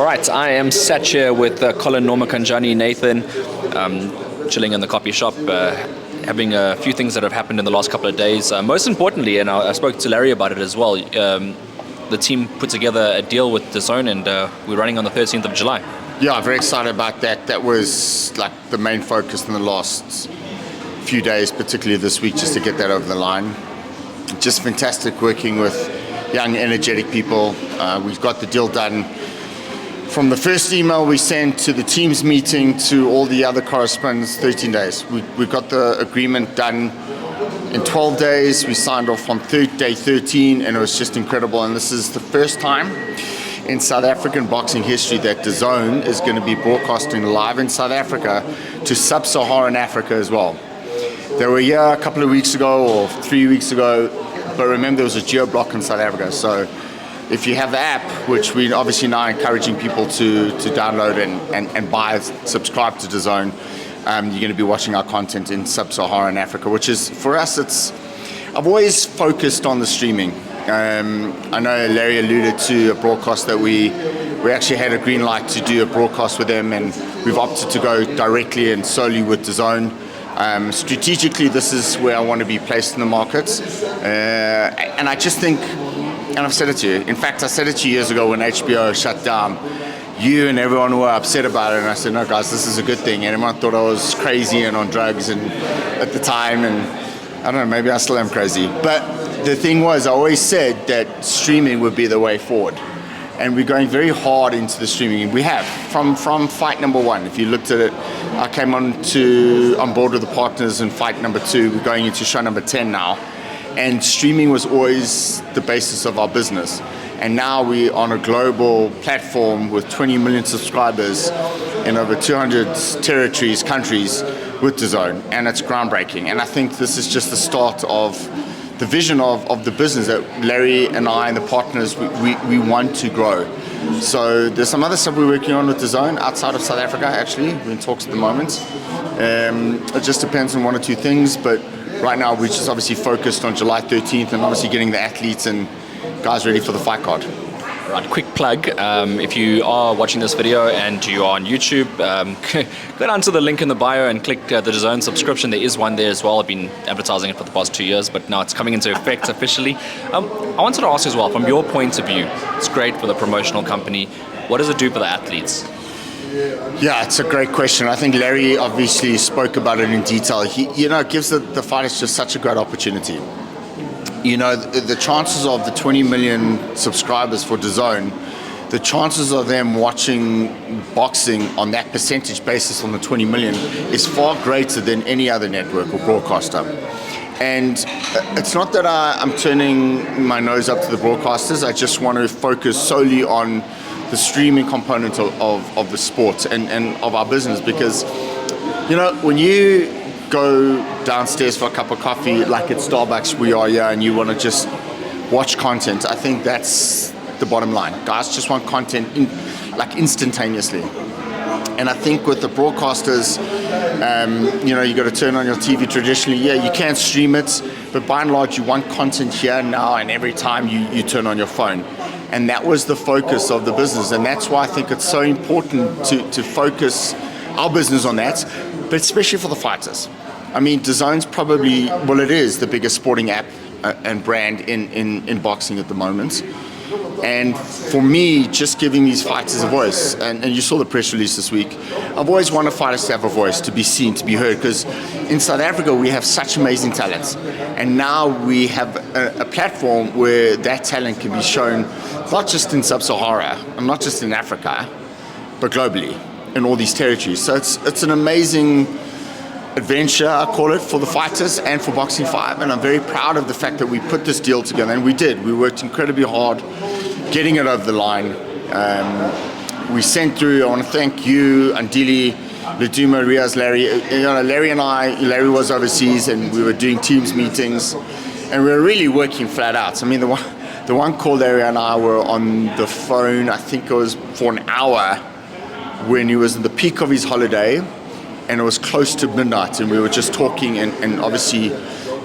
right, I am sat here with Colin, Norma Kanjani, Nathan, chilling in the coffee shop, having a few things that have happened in the last couple of days. Most importantly, and I spoke to Larry about it as well, the team put together a deal with Dazn, and we're running on the 13th of July. Yeah, I'm very excited about that. That was like the main focus in the last few days, particularly this week, just to get that over the line. Just fantastic working with young, energetic people. We've got the deal done. From the first email we sent to the team's meeting to all the other correspondence, 13 days. We got the agreement done in 12 days. We signed off on day 13, and it was just incredible. And this is the first time in South African boxing history that Dazn is going to be broadcasting live in South Africa to sub-Saharan Africa as well. They were here a couple of weeks ago or 3 weeks ago, but remember there was a geo-block in South Africa. So if you have the app, which we're obviously now encouraging people to download and buy, subscribe to Dazn, you're going to be watching our content in sub-Saharan Africa, which is, for us, I've always focused on the streaming. I know Larry alluded to a broadcast that we actually had a green light to do a broadcast with them, and we've opted to go directly and solely with Dazn. Strategically, this is where I want to be placed in the markets, and I just think, and I've said it to you, in fact I said it to you years ago when HBO shut down, you and everyone were upset about it, and I said, no guys, this is a good thing, and everyone thought I was crazy and on drugs and at the time, and I don't know, maybe I still am crazy, but the thing was, I always said that streaming would be the way forward. And we're going very hard into the streaming. We have, from fight number 1. If you looked at it, I came on board with the partners in fight number 2. We're going into show number 10 now. And streaming was always the basis of our business. And now we're on a global platform with 20 million subscribers in over 200 territories, countries with Dazn. And it's groundbreaking. And I think this is just the start of the vision of the business that Larry and I and the partners, we want to grow. So there's some other stuff we're working on with Dazn outside of South Africa, actually. We're in talks at the moment. It just depends on one or two things, but right now we're just obviously focused on July 13th and obviously getting the athletes and guys ready for the fight card. Right, quick plug, if you are watching this video and you are on YouTube, go down to the link in the bio and click the Dazn subscription. There is one there as well. I've been advertising it for the past 2 years, but now it's coming into effect officially. I wanted to ask as well, from your point of view, it's great for the promotional company. What does it do for the athletes? Yeah, it's a great question. I think Larry obviously spoke about it in detail. It gives the fighters just such a great opportunity. The chances of the 20 million subscribers for Dazn, the chances of them watching boxing on that percentage basis on the 20 million is far greater than any other network or broadcaster. And it's not that I'm turning my nose up to the broadcasters. I just want to focus solely on the streaming component of the sport and of our business, because, when you go downstairs for a cup of coffee, like at Starbucks we are here, and you want to just watch content, I think that's the bottom line. Guys just want content instantaneously. And I think with the broadcasters, you got to turn on your TV traditionally. Yeah, you can stream it, but by and large you want content here now and every time you turn on your phone. And that was the focus of the business, and that's why I think it's so important to focus our business on that, but especially for the fighters. I mean, Dazn's probably, it is the biggest sporting app and brand in boxing at the moment. And for me, just giving these fighters a voice, and you saw the press release this week, I've always wanted fighters to have a voice, to be seen, to be heard, because in South Africa we have such amazing talents. And now we have a platform where that talent can be shown, not just in Sub-Sahara, and not just in Africa, but globally, in all these territories. So it's an amazing adventure, I call it, for the fighters and for Boxing 5, and I'm very proud of the fact that we put this deal together, and we did. We worked incredibly hard getting it over the line. We sent through, I want to thank you, Andili, Leduma, Riaz, Larry. Larry was overseas and we were doing teams meetings, and we were really working flat out. I mean, the one call Larry and I were on the phone, I think it was for an hour, when he was in the peak of his holiday, and it was close to midnight, and we were just talking and obviously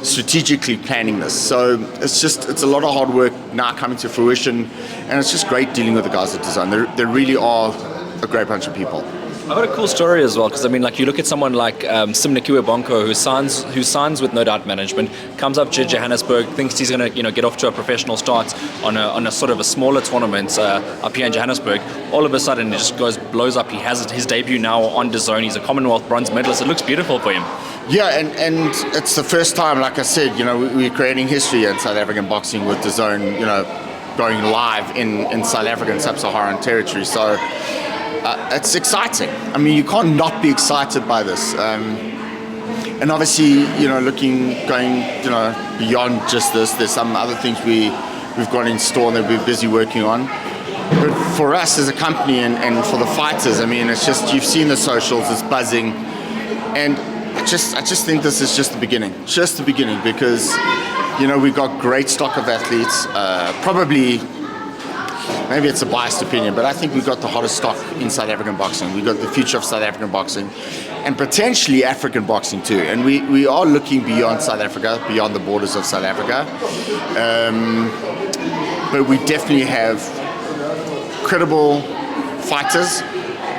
strategically planning this. So it's a lot of hard work now coming to fruition, and it's just great dealing with the guys at Dazn. They really are a great bunch of people. I've got a cool story as well, because I mean, like, you look at someone like Simnikiwe Bonko, who signs with No Doubt Management, comes up to Johannesburg, thinks he's going to get off to a professional start on a sort of a smaller tournament up here in Johannesburg. All of a sudden, it just blows up. He has his debut now on Dazn. He's a Commonwealth bronze medalist. It looks beautiful for him. Yeah, and it's the first time, like I said, we're creating history in South African boxing with Dazn, going live in South African sub-Saharan territory. So it's exciting. I mean, you can't not be excited by this. And obviously, going beyond just this, there's some other things we've got in store that we're busy working on. But for us as a company and for the fighters, I mean, it's just, you've seen the socials, it's buzzing. And I just think this is just the beginning. Just the beginning, because, we've got great stock of athletes. Probably, maybe it's a biased opinion, but I think we've got the hottest stock in South African boxing. We've got the future of South African boxing, and potentially African boxing too. And we are looking beyond South Africa, beyond the borders of South Africa. But we definitely have credible fighters,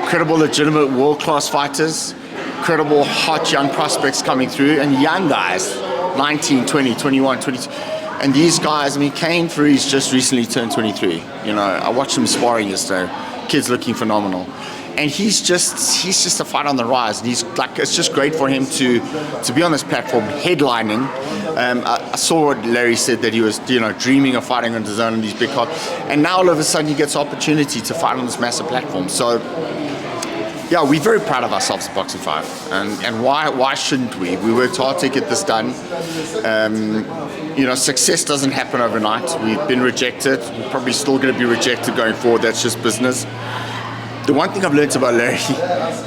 credible, legitimate, world-class fighters, credible, hot young prospects coming through, and young guys, 19, 20, 21, 22. And these guys, I mean, Kane Freeze just recently turned 23. I watched him sparring yesterday. Kid's looking phenomenal. And he's just a fight on the rise. And he's like, it's just great for him to be on this platform, headlining. I saw what Larry said, that he was, dreaming of fighting on Dazn in these big cards. And now all of a sudden he gets opportunity to fight on this massive platform. So, yeah, we're very proud of ourselves at Boxing 5. And why shouldn't we? We worked hard to get this done. Success doesn't happen overnight. We've been rejected. We're probably still going to be rejected going forward. That's just business. The one thing I've learned about Larry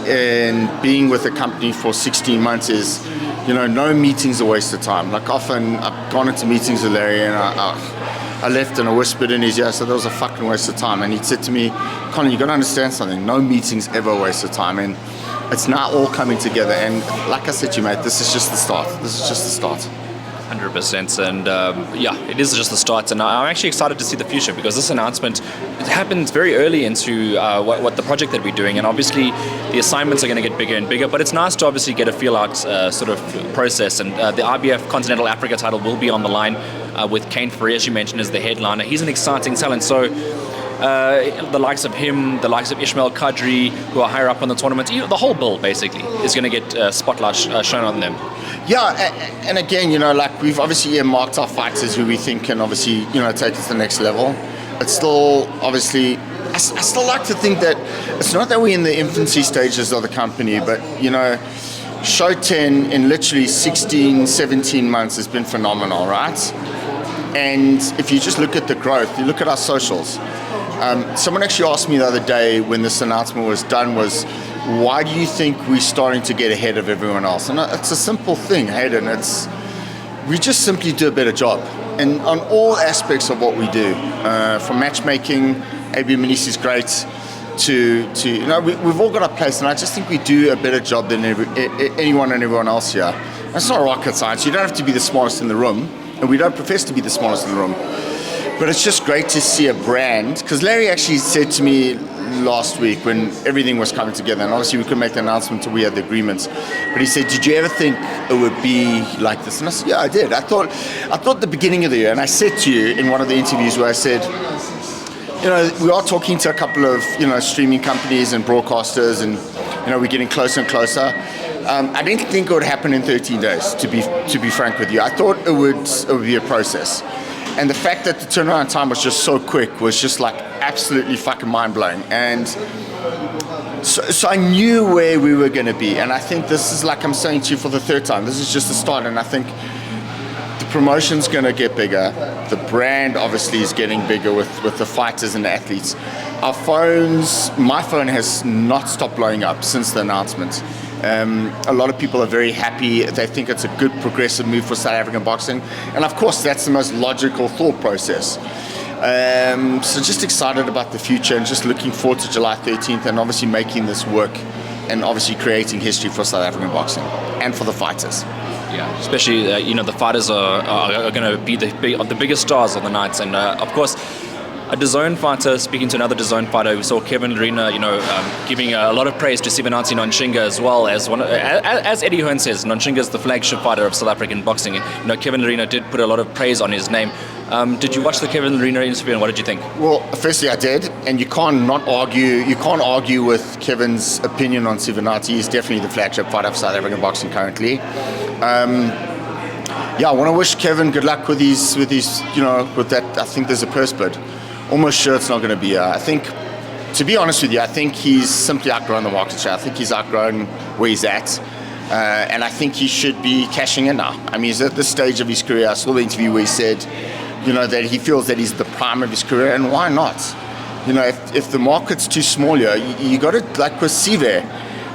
and being with a company for 16 months is, no meeting's a waste of time. Like, often I've gone into meetings with Larry and I left and I whispered in his ear, so that was a fucking waste of time. And he said to me, Colin, you got to understand something. No meeting's ever a waste of time. And it's now all coming together. And like I said to you, mate, this is just the start. This is just the start. 100%, and it is just the start, and I'm actually excited to see the future, because this announcement happened very early into what the project that we're doing, and obviously the assignments are going to get bigger and bigger, but it's nice to obviously get a feel out sort of process, and the IBF Continental Africa title will be on the line with Kane Freeze, as you mentioned, as the headliner. He's an exciting talent, so the likes of him, the likes of Ishmael Kadri, who are higher up on the tournament, the whole bill basically is going to get spotlight shown on them. Yeah, and again, we've obviously earmarked our fighters who we think can obviously, take us to the next level. It's still, obviously, I still like to think that it's not that we're in the infancy stages of the company, but, Show 10 in literally 16, 17 months has been phenomenal, right? And if you just look at the growth, you look at our socials. Someone actually asked me the other day when this announcement was done why do you think we're starting to get ahead of everyone else? And it's a simple thing, Hayden. We just simply do a better job. And on all aspects of what we do, from matchmaking, AB Manisi's great, we've all got a place, and I just think we do a better job than anyone and everyone else here. That's not rocket science. You don't have to be the smartest in the room, and we don't profess to be the smartest in the room. But it's just great to see a brand, because Larry actually said to me last week when everything was coming together, and obviously we couldn't make the announcement until we had the agreements, but he said, did you ever think it would be like this? And I said, yeah, I did. I thought at the beginning of the year, and I said to you in one of the interviews where I said, we are talking to a couple of, streaming companies and broadcasters, and, we're getting closer and closer. I didn't think it would happen in 13 days, to be frank with you. I thought it would be a process. And the fact that the turnaround time was just so quick was just like absolutely fucking mind-blowing. And so I knew where we were going to be. And I think this is, like I'm saying to you for the third time, this is just the start. And I think the promotion's going to get bigger. The brand obviously is getting bigger with the fighters and the athletes. My phone has not stopped blowing up since the announcement. A lot of people are very happy. They think it's a good progressive move for South African boxing. And of course, that's the most logical thought process. So just excited about the future and just looking forward to July 13th and obviously making this work and obviously creating history for South African boxing and for the fighters. Yeah, especially the fighters are going to be the biggest stars on the nights, and of course, a Dazn fighter speaking to another Dazn fighter. We saw Kevin Lerena, giving a lot of praise to Sivanati Nontshinga as well as Eddie Hearn says. Nontshinga is the flagship fighter of South African boxing. Kevin Lerena did put a lot of praise on his name. Did you watch the Kevin Lerena interview, and what did you think? Well, firstly, I did, and you can't argue with Kevin's opinion on Sivanati. He's definitely the flagship fighter of South African boxing currently. I want to wish Kevin good luck with with that. I think there's a purse bid. Almost sure it's not going to be. I think, to be honest with you, I think he's simply outgrown the market share. I think he's outgrown where he's at. And I think he should be cashing in now. I mean, he's at this stage of his career. I saw the interview where he said, that he feels that he's the prime of his career, and why not? If the market's too small here, you got to, like with Sive,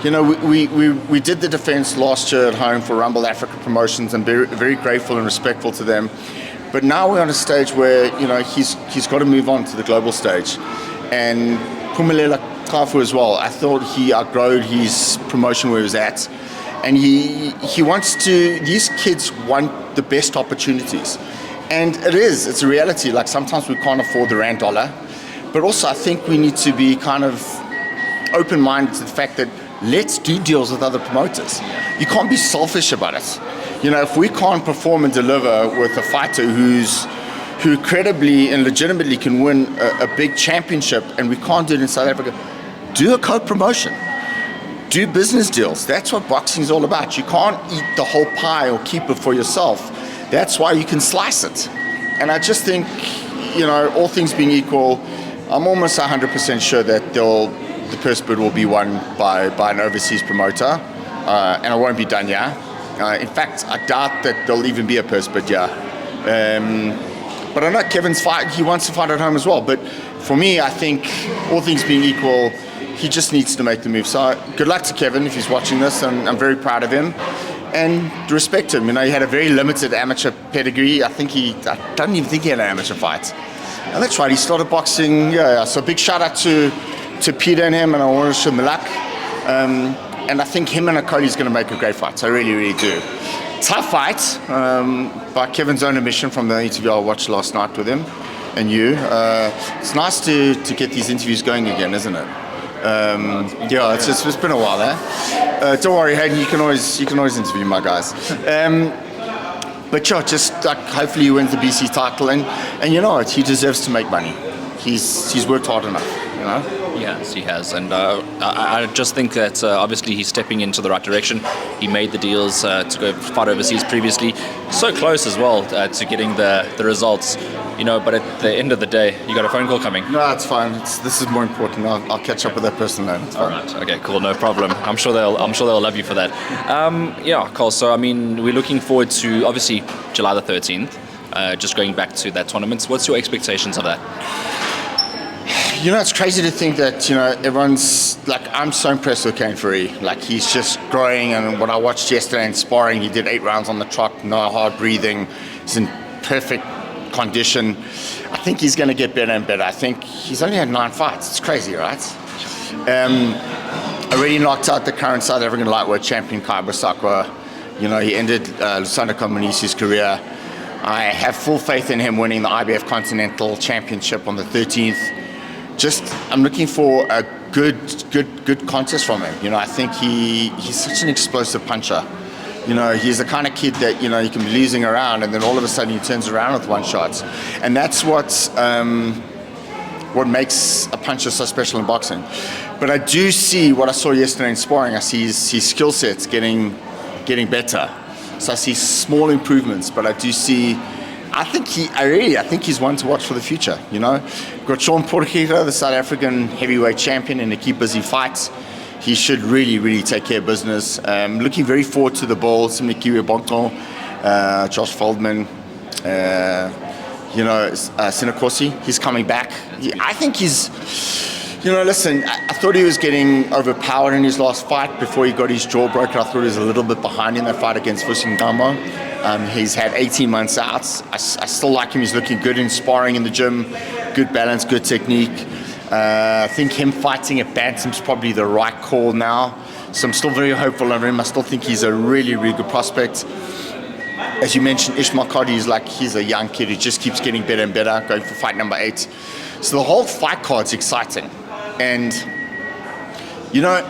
we did the defense last year at home for Rumble Africa Promotions, and very, very grateful and respectful to them. But now we're on a stage where, he's got to move on to the global stage. And Pumelela Kafu as well, I thought he outgrowed his promotion where he was at. And he wants to, these kids want the best opportunities. And it's a reality. Like, sometimes we can't afford the rand dollar. But also I think we need to be kind of open-minded to the fact that let's do deals with other promoters. You can't be selfish about it. If we can't perform and deliver with a fighter who credibly and legitimately can win a big championship, and we can't do it in South Africa, do a co-promotion. Do business deals. That's what boxing is all about. You can't eat the whole pie or keep it for yourself. That's why you can slice it. And I just think, all things being equal, I'm almost 100% sure that the purse bid will be won by an overseas promoter, and it won't be done here. In fact, I doubt that there'll even be a purse bid here. But I know Kevin's fight, he wants to fight at home as well. But for me, I think, all things being equal, he just needs to make the move. So good luck to Kevin if he's watching this, and I'm very proud of him. And respect him. He had a very limited amateur pedigree. I don't even think he had an amateur fight. And that's right, he started boxing. So big shout out to Peter and him, and I want to wish him luck. And I think him and Colin is going to make a great fight. So I really, really do. Tough fight, by Kevin's own admission from the interview I watched last night with him and you. It's nice to get these interviews going again, isn't it? It's been a while, don't worry, Hayden. You can always interview my guys. But just hopefully he wins the BC title, and you know what, he deserves to make money. He's worked hard enough, Yes, he has, and I just think that obviously he's stepping into the right direction. He made the deals to go fight overseas previously, so close as well to getting the results. But at the end of the day, you got a phone call coming. No, it's fine. This is more important. I'll catch up with that person later. It's fine. All right. Okay. Cool. No problem. I'm sure they'll love you for that. Cole. So we're looking forward to obviously July the 13th. Just going back to that tournament. What's your expectations of that? It's crazy to think that, everyone's like, I'm so impressed with Kane Fury. Like, he's just growing, and what I watched yesterday in sparring, he did 8 rounds on the trot, no hard breathing. He's in perfect condition. I think he's going to get better and better. I think he's only had 9 fights. It's crazy, right? Already knocked out the current South African lightweight champion, Kai Basakwa. He ended Lusanda Komunisi's career. I have full faith in him winning the IBF Continental Championship on the 13th. I'm looking for a good contest from him. I think he's such an explosive puncher. He's the kind of kid that, he can be losing around, and then all of a sudden he turns around with one shot. And that's what makes a puncher so special in boxing. But I do see what I saw yesterday in sparring. I see his skill sets getting better. So I see small improvements, but I do see, I think he's one to watch for the future. Got Sean Porqueta, the South African heavyweight champion, in a keep busy fight. He should really, really take care of business. Looking very forward to the ball. Simikiwe Bonko, Josh Feldman, Sinakosi. He's coming back. I think he's, listen, I thought he was getting overpowered in his last fight before he got his jaw broken. I thought he was a little bit behind in that fight against Fusingamo. He's had 18 months out. I still like him. He's looking good in sparring in the gym. Good balance, good technique. I think him fighting at Bantam's probably the right call now. So I'm still very hopeful of him. I still think he's a really, really good prospect. As you mentioned, Ishmael Cody is like, he's a young kid who just keeps getting better and better, going for fight number 8. So the whole fight card's exciting. And, you know,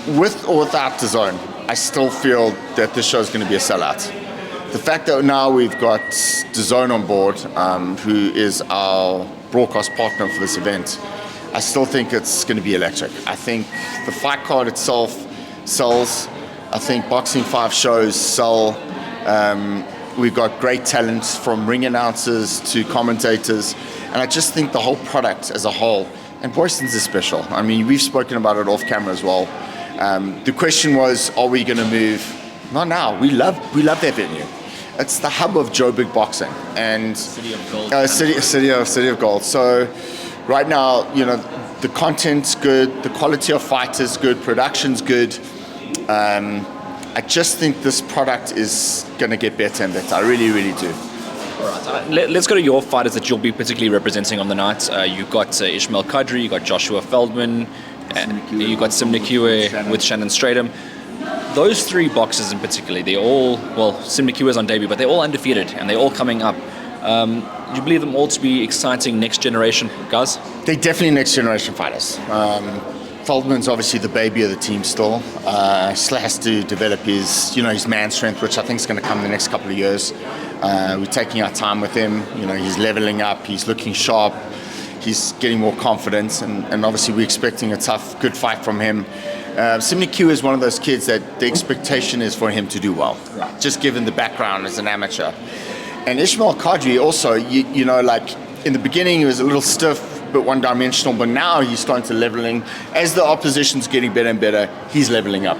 with or without Dazn, I still feel that this show is going to be a sellout. The fact that now we've got Dazn on board, who is our broadcast partner for this event, I still think it's going to be electric. I think the fight card itself sells. I think Boxing 5 shows sell. We've got great talent from ring announcers to commentators. And I just think the whole product as a whole, and Boyston's is special. I mean, we've spoken about it off camera as well. The question was, are we going to move? Not now. We love that venue. It's the hub of Joburg boxing and City of Gold. City of Gold. So right now, you know, the content's good, the quality of fighters good, production's good. I just think this product is going to get better and better. I really, really do. All right. Let's go to your fighters that you'll be particularly representing on the night. You've got Ishmael Kadri, you've got Joshua Feldman, you've got Simnikiwe with Shannon Stratham. Those 3 boxers in particular, they're all, well, Simnikiwe's on debut, but they're all undefeated and they're all coming up. Do you believe them all to be exciting next generation guys? They're definitely next generation fighters. Feldman's obviously the baby of the team still. Still has to develop his man strength, which I think is going to come in the next couple of years. We're taking our time with him. You know, he's leveling up. He's looking sharp. He's getting more confidence, and obviously we're expecting a tough, good fight from him. Simnikiwe is one of those kids that the expectation is for him to do well, just given the background as an amateur. And Ishmael Kadri also, you know, like in the beginning he was a little stiff, bit one-dimensional, but now he's starting to leveling. As the opposition's getting better and better, he's leveling up.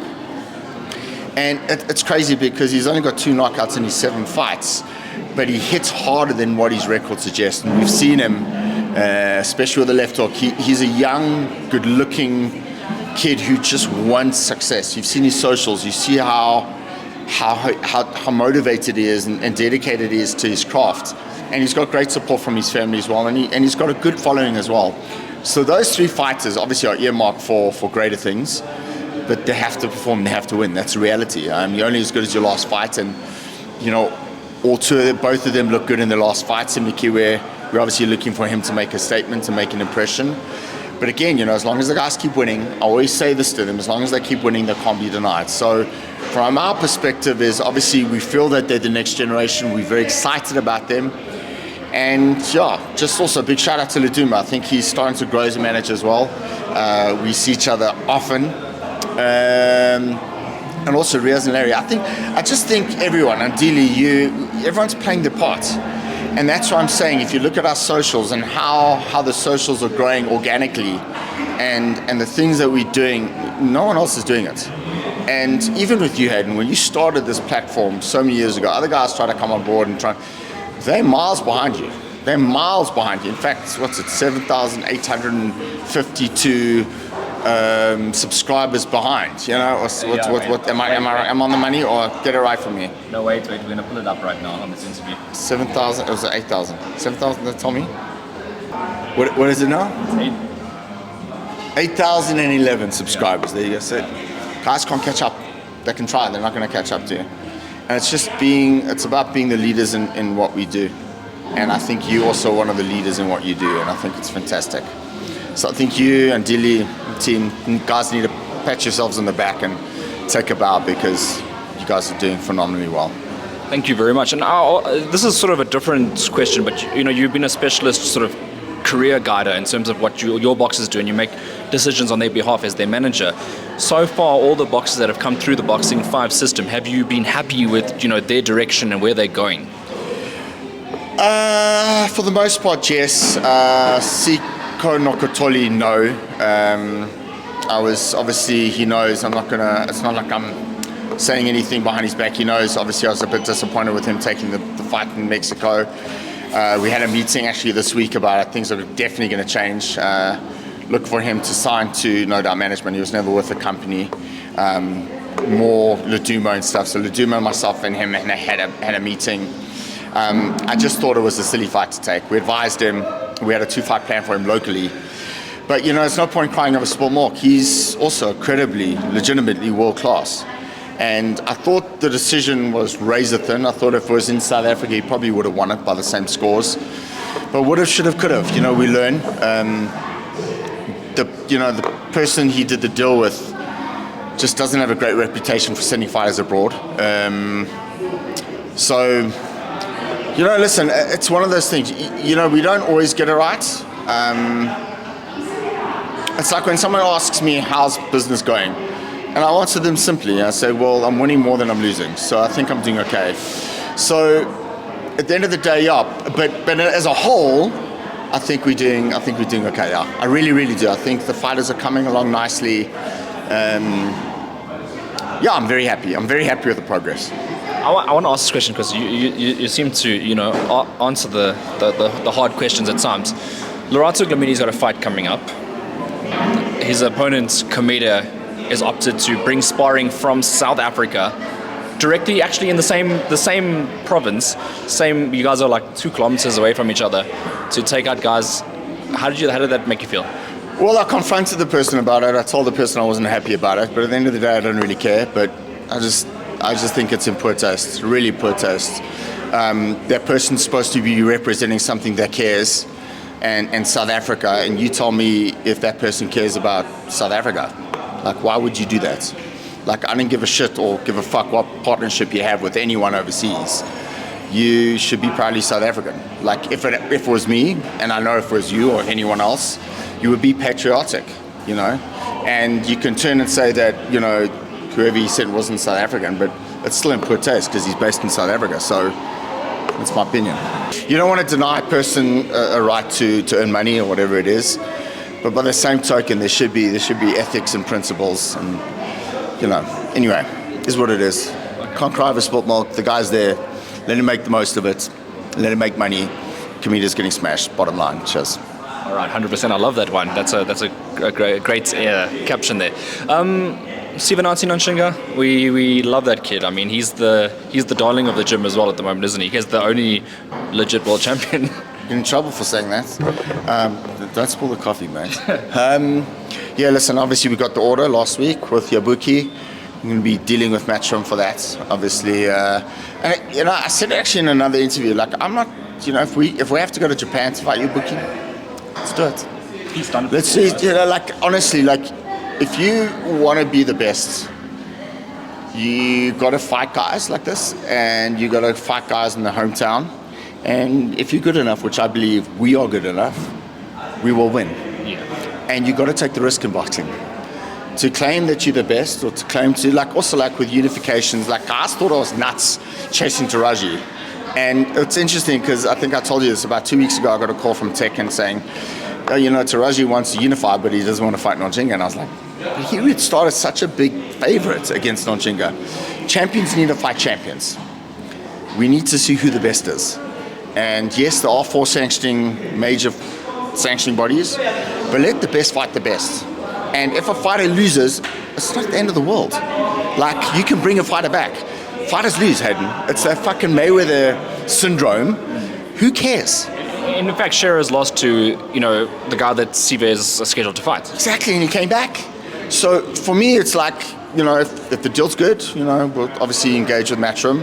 And it's crazy because he's only got 2 knockouts in his 7 fights, but he hits harder than what his record suggests. And we've seen him, especially with the left hook. He's a young, good-looking kid who just wants success. You've seen his socials. You see how motivated he is and dedicated he is to his craft. And he's got great support from his family as well, and he's got a good following as well. So those 3 fighters obviously are earmarked for greater things, but they have to perform, they have to win. That's the reality. You're only as good as your last fight, and you know, both of them look good in their last fight. Simnikiwe, we're obviously looking for him to make a statement, to make an impression. But again, you know, as long as the guys keep winning, I always say this to them, as long as they keep winning, they can't be denied. So from our perspective is obviously we feel that they're the next generation. We're very excited about them. And yeah, just also a big shout out to Leduma. I think he's starting to grow as a manager as well. We see each other often. And also Riaz and Larry. I just think everyone, and Dili, everyone's playing their part. And that's what I'm saying. If you look at our socials and how the socials are growing organically and the things that we're doing, no one else is doing it. And even with you, Hayden, when you started this platform so many years ago, other guys try to come on board and try. They're miles behind you. They're miles behind you. In fact, what's it, 7,852 subscribers behind. You know, what am I on the money, or get it right from me? No, wait, we're going to pull it up right now on this interview. 7,000, it was 8,000. 7,000, that told me? What is it now? 8,011 subscribers. There you go. So guys can't catch up. They can try, they're not going to catch up to you. And it's about being the leaders in what we do. And I think you're also one of the leaders in what you do, and I think it's fantastic. So I think you and Dili, team, guys need to pat yourselves on the back and take a bow, because you guys are doing phenomenally well. Thank you very much. And this is sort of a different question, but you know, you've been a specialist sort of career guider in terms of what your boxers do, and you make decisions on their behalf as their manager. So far, all the boxers that have come through the Boxing 5 system, have you been happy with their direction and where they're going? For the most part, yes. Siko Nokotoli, no. I was obviously, he knows. It's not like I'm saying anything behind his back. He knows. Obviously, I was a bit disappointed with him taking the fight in Mexico. We had a meeting actually this week about it. Things are definitely going to change. Look for him to sign to No Doubt Management. He was never with the company. More Leduma and stuff. So Leduma, myself, and him had a meeting. I just thought it was a silly fight to take. We advised him. We had a 2-fight plan for him locally. But it's no point crying over spilled milk. He's also incredibly, legitimately world class. And I thought the decision was razor thin. I thought if it was in South Africa, he probably would have won it by the same scores. But would have, should have, could have. We learn. The person he did the deal with just doesn't have a great reputation for sending fighters abroad. Listen, it's one of those things. We don't always get it right. It's like when someone asks me, how's business going? And I answer them simply. I say, well, I'm winning more than I'm losing. So I think I'm doing okay. So at the end of the day, yeah. But as a whole, I think we're doing okay, yeah. I really, really do. I think the fighters are coming along nicely. I'm very happy. I'm very happy with the progress. I want to ask this question because you seem to answer the hard questions at times. Lorato Glamini's got a fight coming up. His opponent Komeda is opted to bring sparring from South Africa directly, actually in the same province. You guys are like 2 kilometers away from each other to take out guys. How did that make you feel? Well, I confronted the person about it. I told the person I wasn't happy about it, but at the end of the day, I don't really care. But I just think it's in poor taste, really poor taste. That person's supposed to be representing something that cares, and South Africa, and you tell me if that person cares about South Africa. Like, why would you do that? Like, I don't give a shit or give a fuck what partnership you have with anyone overseas. You should be proudly South African. Like, if it was me, and I know if it was you or anyone else, you would be patriotic, And you can turn and say that, whoever he said wasn't South African, but it's still in poor taste because he's based in South Africa. So that's my opinion. You don't want to deny a person a right to earn money or whatever it is, but by the same token, there should be ethics and principles, and anyway, is what it is. Can't cry over spilt milk. The guy's there. Let him make the most of it. Let him make money. Comedian's getting smashed. Bottom line. Cheers. All right, 100%. I love that one. That's a great caption there. Sivanati Nontshinga, we love that kid. I mean, he's the darling of the gym as well at the moment, isn't he? He's the only legit world champion. You're in trouble for saying that. Don't spill the coffee, mate. Listen, obviously we got the order last week with Yabuki. I'm going to be dealing with Matchroom for that, obviously. I said actually in another interview, like, I'm not, if we have to go to Japan to fight Yabuki, let's do it. He's done it. Let's see, honestly, if you want to be the best, you got to fight guys like this, and you got to fight guys in the hometown. And if you're good enough, which I believe we are good enough, we will win. Yeah. And you got to take the risk in boxing. To claim that you're the best, or to claim to, also with unifications, guys thought I was nuts chasing Taraji. And it's interesting because I think I told you this about 2 weeks ago. I got a call from Tekken saying, Taraji wants to unify, but he doesn't want to fight Nontshinga. And I was like, he would start as such a big favorite against Nontshinga. Champions need to fight champions. We need to see who the best is. And yes, there are 4 major sanctioning bodies, but let the best fight the best. And if a fighter loses, it's not the end of the world. You can bring a fighter back. Fighters lose, Hayden. It's that fucking Mayweather syndrome. Who cares? In fact, Shearer's lost to, the guy that Siva is scheduled to fight. Exactly, and he came back. So for me, it's if the deal's good, we'll obviously engage with Matchroom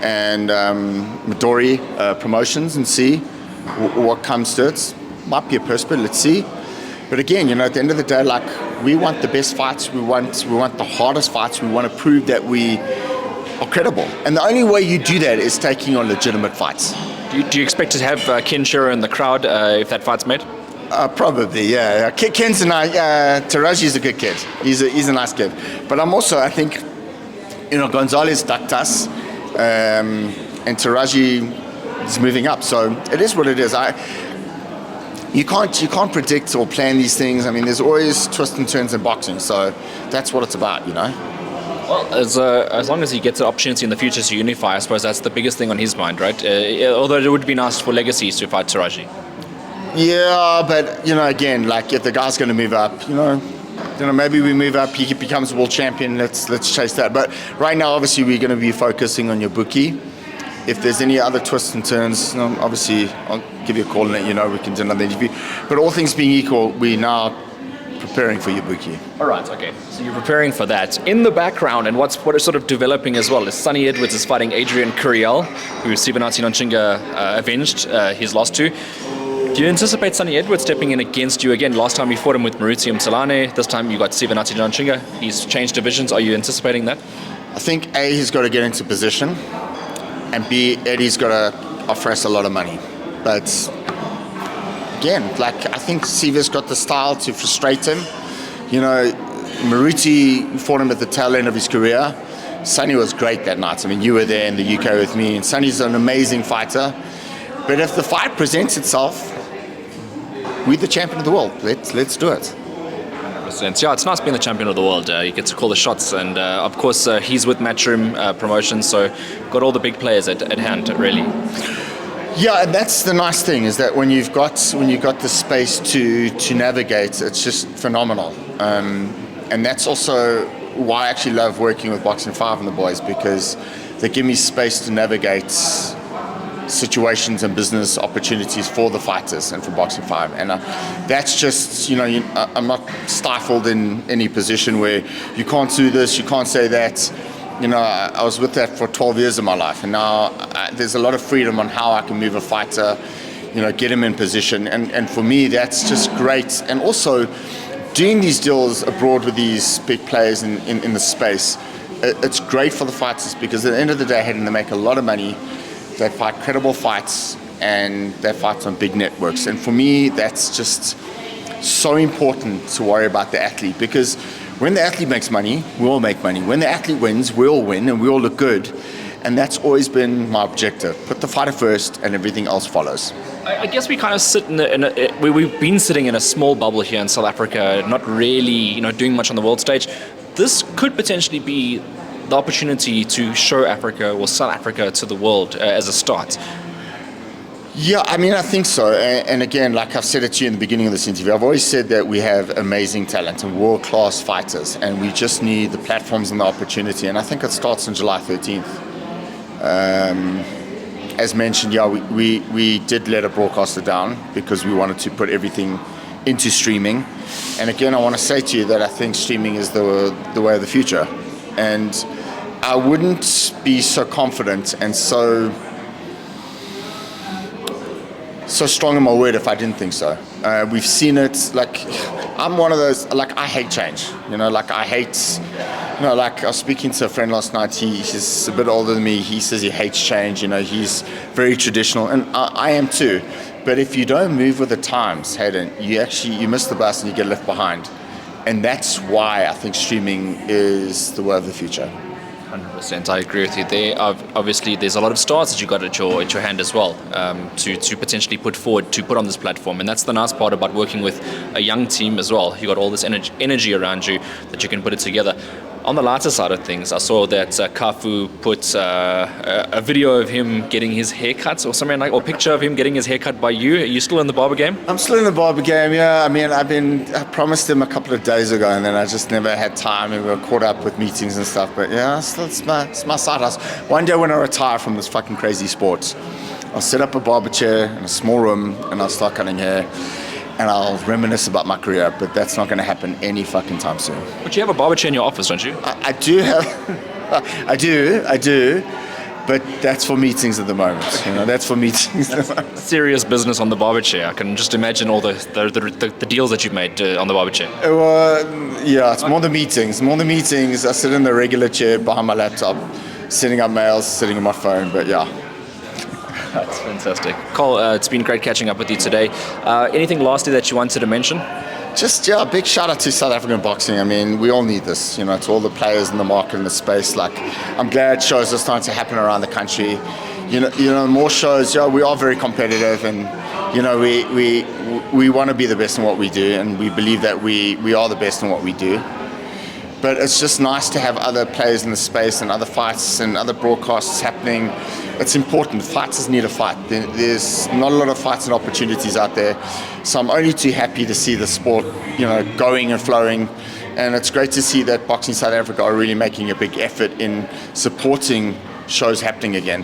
and Midori Promotions and see what comes to it. Might be a purse bid, let's see. But again, at the end of the day, we want the best fights. We want the hardest fights. We want to prove that we are credible. And the only way you do that is taking on legitimate fights. Do you expect to have Ken Shearer in the crowd if that fight's made? Probably, yeah. Ken's Taraji's a good kid. He's a nice kid. But I'm also, I think, Gonzalez ducked us, and Taraji is moving up. So it is what it is. You can't predict or plan these things. I mean, there's always twists and turns in boxing. So that's what it's about, Well, as long as he gets an opportunity in the future to unify, I suppose that's the biggest thing on his mind, right? Although it would be nice for legacies to fight Taraji. Yeah, but again, if the guy's going to move up, maybe we move up, he becomes world champion. Let's chase that. But right now, obviously, we're going to be focusing on your bookie. If there's any other twists and turns, obviously, I'll give you a call and let you know. We can do another interview. But all things being equal, we now preparing for Ibuki. All right, okay. So you're preparing for that. In the background, and what is sort of developing as well, is Sonny Edwards is fighting Adrian Curiel, who Sivanati Nontshinga avenged his loss to. Do you anticipate Sonny Edwards stepping in against you again? Last time you fought him with Maruti Mtsilane. This time you got Sivanati Nontshinga. He's changed divisions. Are you anticipating that? I think A, he's got to get into position, and B, Eddie's got to offer us a lot of money. But again, like, I think Siva's got the style to frustrate him. You know, Maruti fought him at the tail end of his career. Sonny was great that night. I mean, you were there in the UK with me, and Sonny's an amazing fighter. But if the fight presents itself, we're the champion of the world. Let's do it. Yeah, it's nice being the champion of the world. You get to call the shots, and of course he's with Matchroom Promotions, so got all the big players at hand, really. Yeah, and that's the nice thing, is that when you've got the space to navigate, it's just phenomenal. And that's also why I actually love working with Boxing 5 and the boys, because they give me space to navigate situations and business opportunities for the fighters and for Boxing 5. And that's just, I'm not stifled in any position where you can't do this, you can't say that. I was with that for 12 years of my life, and now there's a lot of freedom on how I can move a fighter, get him in position. And for me, that's just great. And also, doing these deals abroad with these big players in the space, it's great for the fighters, because at the end of the day, they make a lot of money. They fight credible fights, and they fight on big networks. And for me, that's just so important to worry about the athlete, because when the athlete makes money, we all make money. When the athlete wins, we all win, and we all look good. And that's always been my objective. Put the fighter first, and everything else follows. I guess we kind of sit we've been sitting in a small bubble here in South Africa, not really, doing much on the world stage. This could potentially be the opportunity to show Africa or South Africa to the world as a start. Yeah, I mean, I think so. And again, like I've said it to you in the beginning of this interview, I've always said that we have amazing talent and world-class fighters, and we just need the platforms and the opportunity. And I think it starts on July 13th. As mentioned, yeah, we did let a broadcaster down because we wanted to put everything into streaming. And again, I want to say to you that I think streaming is the way of the future. And I wouldn't be so confident and so strong in my word if I didn't think so. We've seen it. Like, I'm one of those, like, I hate change. Like I was speaking to a friend last night. He's a bit older than me. He says he hates change. He's very traditional, and I am too. But if you don't move with the times, Hayden, you miss the bus and you get left behind. And that's why I think streaming is the way of the future. 100%, I agree with you there. Obviously, there's a lot of stars that you got at your hand as well, to potentially put forward, to put on this platform. And that's the nice part about working with a young team as well. You got all this energy around you that you can put it together. On the lighter side of things, I saw that Kafu put a video of him getting his haircut, or something like, or picture of him getting his haircut by you. Are you still in the barber game? I'm still in the barber game, yeah. I mean, I promised him a couple of days ago, and then I just never had time, and we were caught up with meetings and stuff. But yeah, it's my side hustle. One day when I retire from this fucking crazy sport, I'll set up a barber chair in a small room, and I'll start cutting hair. And I'll reminisce about my career, but that's not going to happen any fucking time soon. But you have a barber chair in your office, don't you? I do have, I do, but that's for meetings at the moment. That's for meetings. Serious business on the barber chair. I can just imagine all the deals that you've made on the barber chair. Yeah, it's more the meetings. I sit in the regular chair behind my laptop, setting up mails, sitting on my phone, but yeah. That's fantastic. Cole, it's been great catching up with you today. Anything lastly that you wanted to mention? Just, yeah, a big shout out to South African boxing. I mean, we all need this, to all the players in the market, in the space. Like, I'm glad shows are starting to happen around the country. More shows. Yeah, we are very competitive, and, we want to be the best in what we do, and we believe that we are the best in what we do. But it's just nice to have other players in the space and other fights and other broadcasts happening. It's important. Fighters need a fight. There's not a lot of fights and opportunities out there. So I'm only too happy to see the sport, going and flowing. And it's great to see that Boxing South Africa are really making a big effort in supporting shows happening again.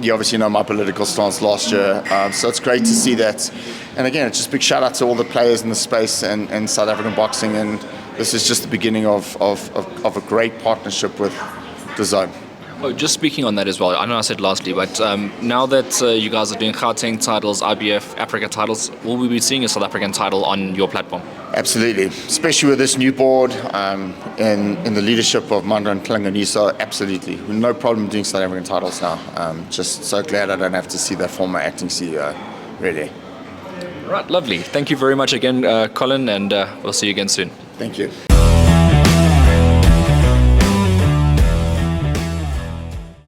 you obviously know my political stance last year, so it's great to see that. And again, it's just a big shout out to all the players in the space and South African boxing, and this is just the beginning of a great partnership with Dazn. Oh, just speaking on that as well, I know I said lastly, but now that you guys are doing Gauteng titles, IBF, Africa titles, will we be seeing a South African title on your platform? Absolutely, especially with this new board in the leadership of Nontshinga, absolutely. No problem doing South African titles now. Just so glad I don't have to see that former acting CEO, really. Right, lovely. Thank you very much again, Colin, and we'll see you again soon. Thank you.